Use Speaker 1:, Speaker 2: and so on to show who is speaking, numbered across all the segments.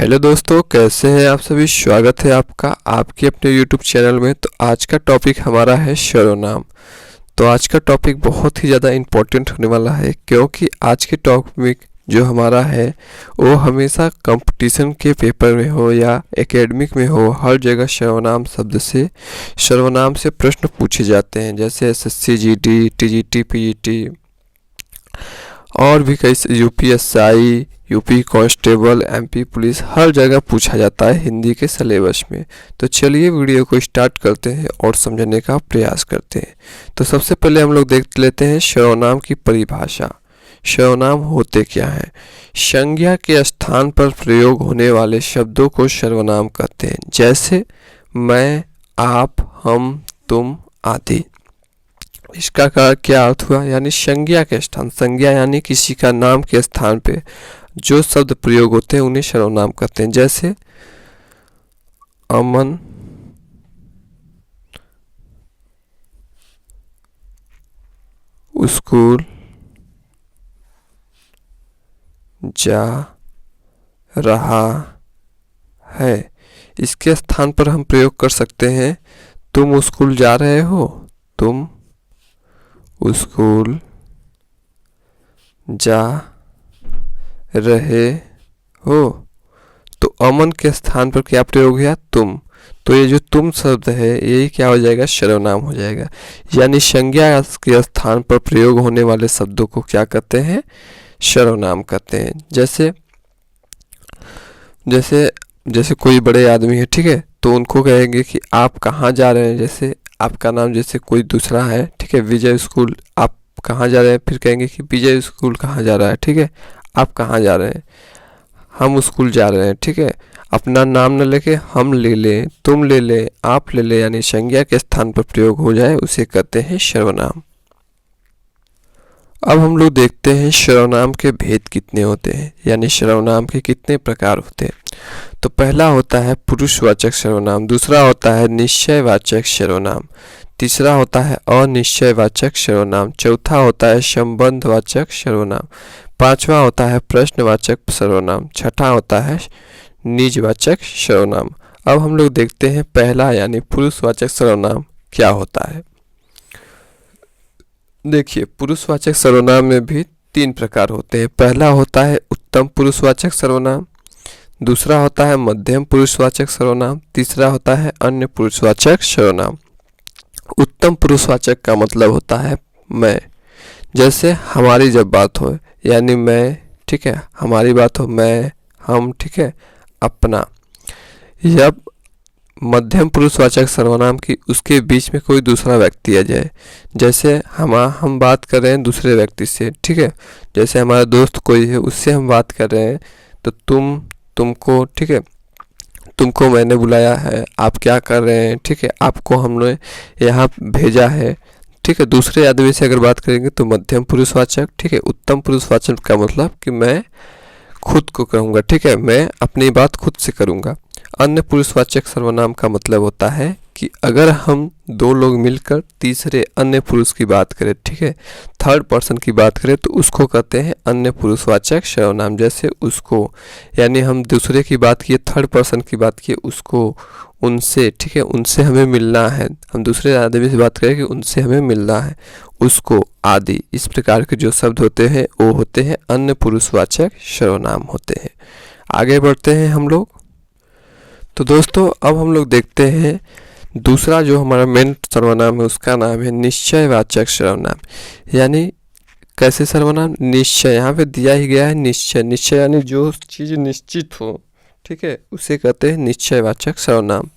Speaker 1: Hello दोस्तों, कैसे हैं आप सभी। स्वागत है आपका आपके अपने यूट्यूब चैनल में। तो आज का टॉपिक हमारा है सर्वनाम। तो आज का टॉपिक बहुत ही ज़्यादा इम्पोर्टेंट होने वाला है, क्योंकि आज के टॉपिक जो हमारा है वो हमेशा कंपटीशन के पेपर में हो या एकेडमिक में हो, हर जगह सर्वनाम से प्रश्न पूछे जाते हैं। जैसे एसएससी, जीडी, टीजीटी, पीजीटी और भी कई UPSI, UP constable, MP police, हर जगह पूछा जाता है हिंदी के सिलेबस में। तो चलिए वीडियो को स्टार्ट करते हैं और समझने का प्रयास करते हैं। तो सबसे पहले हम लोग देख लेते हैं सर्वनाम की परिभाषा। सर्वनाम होते क्या हैं। संज्ञा के स्थान पर प्रयोग होने वाले शब्दों को सर्वनाम कहते हैं। जैसे मैं, आप, हम, तुम आदि। इसका क्या अर्थ हुआ, यानी संज्ञा के स्थान, संज्ञा यानी किसी का नाम के स्थान पे जो शब्द प्रयोग होते हैं उन्हें सर्वनाम कहते हैं। जैसे अमन स्कूल जा रहा है, इसके स्थान पर हम प्रयोग कर सकते हैं तुम स्कूल जा रहे हो, तुम स्कूल जा रहे हो। तो अमन के स्थान पर क्या प्रयोग हुआ, तुम। तो ये जो तुम शब्द है यही क्या हो जाएगा, सर्वनाम हो जाएगा। यानी संज्ञा के स्थान पर प्रयोग होने वाले शब्दों को क्या कहते हैं, सर्वनाम कहते हैं। जैसे जैसे जैसे कोई बड़े आदमी है, ठीक है, तो उनको कहेंगे कि आप कहाँ जा रहे हैं। जैसे आपका नाम जैसे कोई दूसरा है, ठीक है, विजय स्कूल, आप कहाँ जा रहे हैं, फिर कहेंगे कि विजय स्कूल कहाँ जा रहा है, ठीक है, आप कहाँ जा रहे हैं, हम स्कूल जा रहे हैं, ठीक है। अपना नाम न लेके हम ले लें, तुम ले लें, आप ले लें, यानी संज्ञा के स्थान पर प्रयोग हो जाए उसे कहते हैं सर्वनाम। अब हम लोग देखते हैं सर्वनाम के भेद कितने होते हैं, यानी सर्वनाम के कितने प्रकार होते हैं। तो पहला होता है पुरुषवाचक सर्वनाम, दूसरा होता है निश्चयवाचक सर्वनाम, तीसरा होता है अनिश्चयवाचक सर्वनाम, चौथा होता है संबंधवाचक सर्वनाम, पांचवा होता है प्रश्नवाचक सर्वनाम, छठा होता है निजवाचक सर्वनाम। अब हम लोग देखते हैं पहला यानी पुरुषवाचक सर्वनाम क्या होता है। देखिए, पुरुषवाचक सर्वनाम में भी तीन प्रकार होते हैं। पहला होता है उत्तम पुरुषवाचक सर्वनाम, दूसरा होता है मध्यम पुरुषवाचक सर्वनाम, तीसरा होता है अन्य पुरुषवाचक सर्वनाम। उत्तम पुरुषवाचक का मतलब होता है मैं। जैसे हमारी जब बात हो, यानी मैं, ठीक है, हमारी बात हो, मैं, हम, ठीक है, अपना। जब मध्यम पुरुषवाचक सर्वनाम की उसके बीच में कोई दूसरा व्यक्ति आ जाए, जैसे हम बात कर रहे हैं दूसरे व्यक्ति से, ठीक है, जैसे हमारा दोस्त कोई है उससे हम बात कर रहे हैं, तो तुम, तुमको, ठीक है, तुमको मैंने बुलाया है, आप क्या कर रहे हैं, ठीक है, आपको हमने यहाँ भेजा है, ठीक है। दूसरे आदमी से अगर बात करेंगे तो मध्यम पुरुषवाचक, ठीक है। उत्तम पुरुषवाचक का मतलब कि मैं खुद को कहूँगा, ठीक है, मैं अपनी बात खुद से करूँगा। अन्य पुरुषवाचक सर्वनाम का मतलब होता है कि अगर हम दो लोग मिलकर तीसरे अन्य पुरुष की बात करें, ठीक है, थर्ड पर्सन की बात करें, तो उसको कहते हैं अन्य पुरुषवाचक सर्वनाम। जैसे उसको, यानी हम दूसरे की बात किए, थर्ड पर्सन की बात किए, उसको, उनसे, ठीक है, उनसे हमें मिलना है, हम दूसरे आदमी से बात करें कि उनसे हमें मिलना है, उसको, आदि। इस प्रकार के जो शब्द होते हैं वो होते हैं अन्य पुरुषवाचक सर्वनाम होते हैं। आगे बढ़ते हैं हम लोग। तो दोस्तों अब हम लोग देखते हैं दूसरा जो हमारा मेन सर्वनाम है, उसका नाम है निश्चयवाचक सर्वनाम। यानी कैसे सर्वनाम, निश्चय, यहाँ पे दिया ही गया है निश्चय। निश्चय यानी जो चीज़ निश्चित हो, ठीक है, उसे कहते हैं निश्चयवाचक सर्वनाम।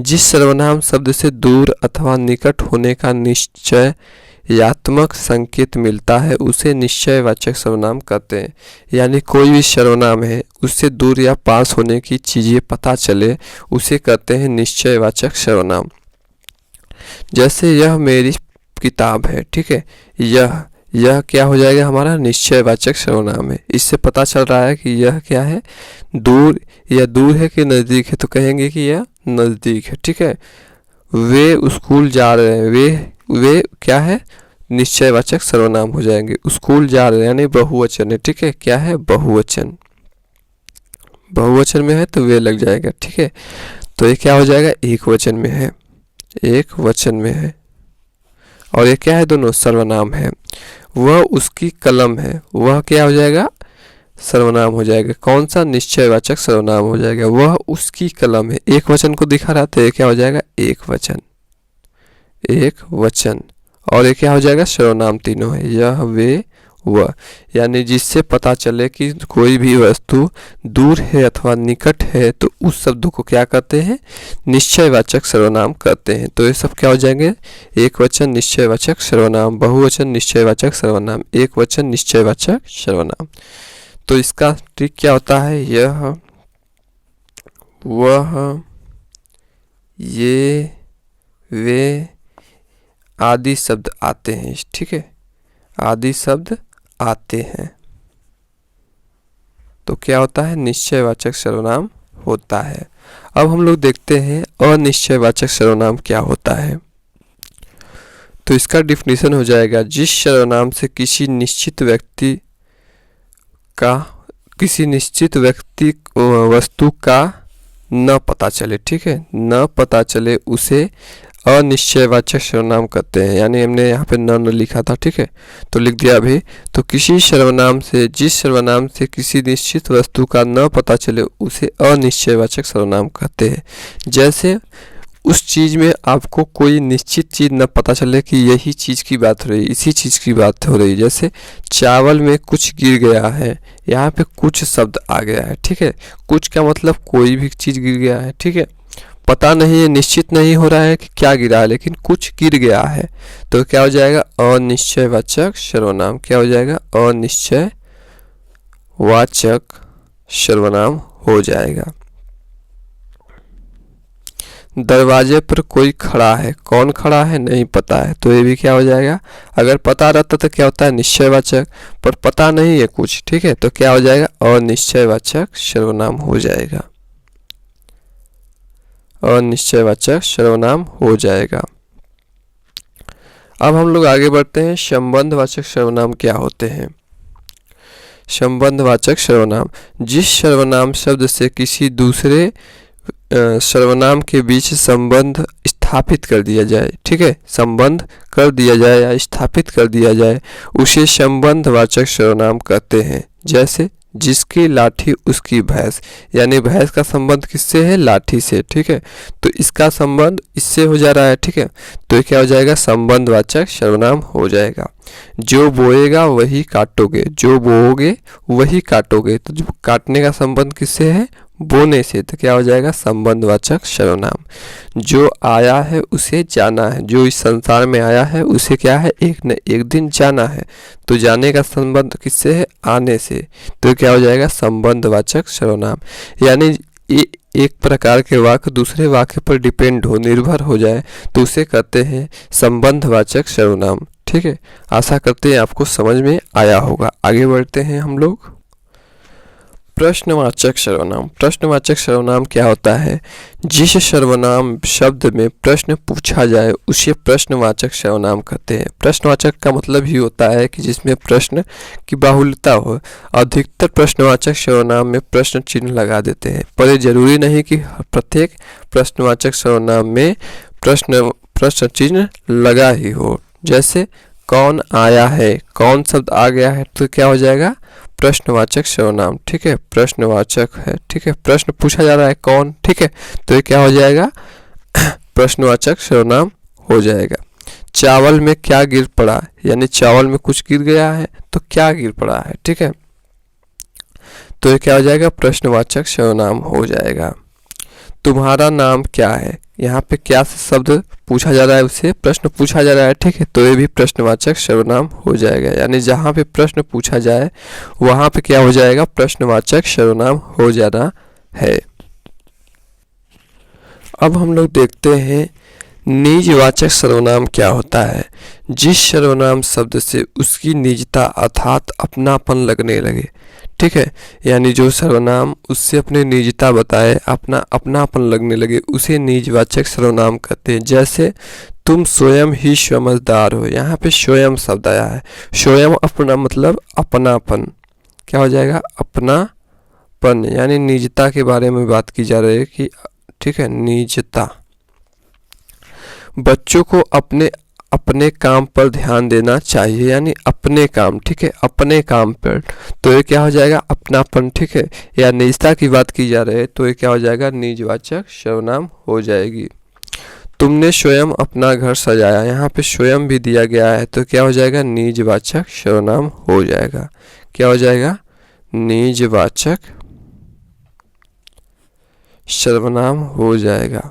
Speaker 1: जिस सर्वनाम शब्द से दूर अथवा निकट होने का निश्चयात्मक संकेत मिलता है उसे निश्चयवाचक सर्वनाम कहते हैं। यानी कोई भी सर्वनाम है उससे दूर या पास होने की चीज़ें पता चले उसे कहते हैं निश्चयवाचक सर्वनाम। जैसे यह मेरी किताब है, ठीक है, यह क्या हो जाएगा, हमारा निश्चयवाचक सर्वनाम है। इससे पता चल रहा है कि यह क्या है, दूर, या दूर है कि नज़दीक है, तो कहेंगे कि यह नज़दीक है, ठीक है। वे स्कूल जा रहे हैं, वे क्या है, निश्चयवाचक सर्वनाम हो जाएंगे। स्कूल जा रहे हैं यानी बहुवचन है, ठीक है, क्या है, बहुवचन। बहुवचन में है तो वे लग जाएगा, ठीक है। तो ये क्या हो जाएगा, एक वचन में है, एक वचन में है। और ये क्या है, दोनों सर्वनाम है। वह उसकी कलम है, वह क्या हो जाएगा, सर्वनाम हो जाएगा। कौन सा, निश्चयवाचक सर्वनाम हो जाएगा। वह उसकी कलम है, एक वचन को दिखा रहा था, ये क्या हो जाएगा, एक वचन, एक वचन। और ये क्या हो जाएगा, सर्वनाम तीनों है, यह, वे, वह। यानी जिससे पता चले कि कोई भी वस्तु दूर है अथवा निकट है तो उस शब्द को क्या कहते हैं, निश्चयवाचक सर्वनाम कहते हैं। तो ये सब क्या हो जाएंगे, एक वचन निश्चयवाचक सर्वनाम, बहुवचन निश्चयवाचक सर्वनाम, एक वचन निश्चयवाचक सर्वनाम। तो इसका ट्रिक क्या होता है, यह, वह, ये, वे आदि शब्द आते हैं, ठीक है, आदि शब्द आते हैं तो क्या होता है, निश्चयवाचक सर्वनाम होता है। अब हम लोग देखते हैं अनिश्चयवाचक सर्वनाम क्या होता है। तो इसका डिफिनीशन हो जाएगा, जिस सर्वनाम से किसी निश्चित व्यक्ति वस्तु का न पता चले, ठीक है, न पता चले उसे अनिश्चयवाचक सर्वनाम कहते हैं। यानी हमने यहाँ पे न लिखा था, ठीक है, तो लिख दिया अभी। तो किसी सर्वनाम से, जिस सर्वनाम से किसी निश्चित वस्तु का न पता चले उसे अनिश्चयवाचक सर्वनाम कहते हैं। जैसे उस चीज़ में आपको कोई निश्चित चीज़ न पता चले कि यही चीज़ की बात हो रही, इसी चीज़ की बात हो रही। जैसे चावल में कुछ गिर गया है, यहाँ पे कुछ शब्द आ गया है, ठीक है, कुछ का मतलब कोई भी चीज़ गिर गया है, ठीक है, पता नहीं है, निश्चित नहीं हो रहा है कि क्या गिरा है, लेकिन कुछ गिर गया है। तो क्या हो जाएगा, अनिश्चयवाचक सर्वनाम। क्या हो जाएगा, अनिश्चयवाचक सर्वनाम हो जाएगा। दरवाजे पर कोई खड़ा है, कौन खड़ा है नहीं पता है, तो ये भी क्या हो जाएगा, अगर पता रहता तो क्या होता है, निश्चयवाचक, पर पता नहीं है कुछ, ठीक है, तो क्या हो जाएगा, अनिश्चयवाचक सर्वनाम हो जाएगा, अनिश्चयवाचक सर्वनाम हो जाएगा। अब हम लोग आगे बढ़ते हैं, संबंधवाचक सर्वनाम क्या होते हैं। संबंधवाचक सर्वनाम, जिस सर्वनाम शब्द से किसी दूसरे सर्वनाम के बीच संबंध स्थापित कर दिया जाए, ठीक है, संबंध कर दिया जाए या स्थापित कर दिया जाए, उसे संबंधवाचक सर्वनाम कहते हैं। जैसे जिसकी लाठी उसकी भैंस, यानी भैंस का संबंध किससे है, लाठी से, ठीक है, तो इसका संबंध इससे हो जा रहा है, ठीक है, तो ये क्या हो जाएगा, संबंधवाचक सर्वनाम हो जाएगा। जो बोएगा वही काटोगे, जो बोओगे वही काटोगे, तो काटने का संबंध किससे है, बोने से, तो क्या हो जाएगा, संबंधवाचक सर्वनाम। जो आया है उसे जाना है, जो इस संसार में आया है उसे क्या है, एक न एक दिन जाना है, तो जाने का संबंध किससे है, आने से, तो क्या हो जाएगा, संबंधवाचक सर्वनाम। यानी एक प्रकार के वाक्य दूसरे वाक्य पर डिपेंड हो, निर्भर हो जाए, तो उसे कहते हैं संबंधवाचक सर्वनाम, ठीक है। आशा करते हैं आपको समझ में आया होगा। आगे बढ़ते हैं हम लोग, प्रश्नवाचक सर्वनाम। प्रश्नवाचक सर्वनाम क्या होता है, जिस सर्वनाम शब्द में प्रश्न पूछा जाए उसे प्रश्नवाचक सर्वनाम कहते हैं। प्रश्नवाचक का मतलब ही होता है कि जिसमें प्रश्न की बाहुल्यता हो। अधिकतर प्रश्नवाचक सर्वनाम में प्रश्न चिन्ह लगा देते हैं, पर यह जरूरी नहीं कि प्रत्येक प्रश्नवाचक सर्वनाम में प्रश्न चिन्ह लगा ही हो। जैसे कौन आया है, कौन शब्द आ गया है, तो क्या हो जाएगा, प्रश्नवाचक सर्वनाम, ठीक है, प्रश्नवाचक है, ठीक है, प्रश्न पूछा जा रहा है कौन, ठीक है, तो ये क्या हो जाएगा, प्रश्नवाचक सर्वनाम हो जाएगा। चावल में क्या गिर पड़ा, यानी चावल में कुछ गिर गया है, तो क्या गिर पड़ा है, ठीक है, तो ये क्या हो जाएगा, प्रश्नवाचक सर्वनाम हो जाएगा। तुम्हारा नाम क्या है, यहाँ पे क्या शब्द पूछा जा रहा है, उससे प्रश्न पूछा जा रहा है, ठीक है, तो ये भी प्रश्नवाचक सर्वनाम हो जाएगा। यानी जहाँ पे प्रश्न पूछा जाए वहाँ पे क्या हो जाएगा, प्रश्नवाचक सर्वनाम हो जाना है। अब हम लोग देखते हैं निजवाचक सर्वनाम क्या होता है। जिस सर्वनाम शब्द से उसकी निजता अर्थात अपनापन लगने लगे, ठीक है, यानी जो सर्वनाम उससे अपनी निजता बताए, अपना अपनापन लगने लगे, उसे निजवाचक सर्वनाम कहते हैं। जैसे तुम स्वयं ही समझदार हो, यहाँ पे स्वयं शब्द आया है, स्वयं अपना मतलब अपनापन, क्या हो जाएगा, अपनापन, पन यानी निजता के बारे में बात की जा रही है कि ठीक है, निजता। बच्चों को अपने अपने काम पर ध्यान देना चाहिए, यानी अपने काम, ठीक है, अपने काम पर। तो ये क्या हो जाएगा, अपनापन, ठीक है। या निजता की बात की जा रही है तो ये क्या हो जाएगा, निजवाचक सर्वनाम हो जाएगी। तुमने स्वयं अपना घर सजाया, यहाँ पे स्वयं भी दिया गया है तो क्या हो जाएगा, निजवाचक सर्वनाम हो जाएगा। क्या हो जाएगा, निजवाचक सर्वनाम हो जाएगा।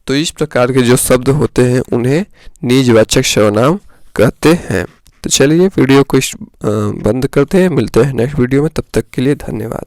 Speaker 1: तो इस प्रकार के जो शब्द होते हैं उन्हें निजवाचक सर्वनाम कहते हैं। तो चलिए वीडियो को बंद करते हैं, मिलते हैं नेक्स्ट वीडियो में, तब तक के लिए धन्यवाद।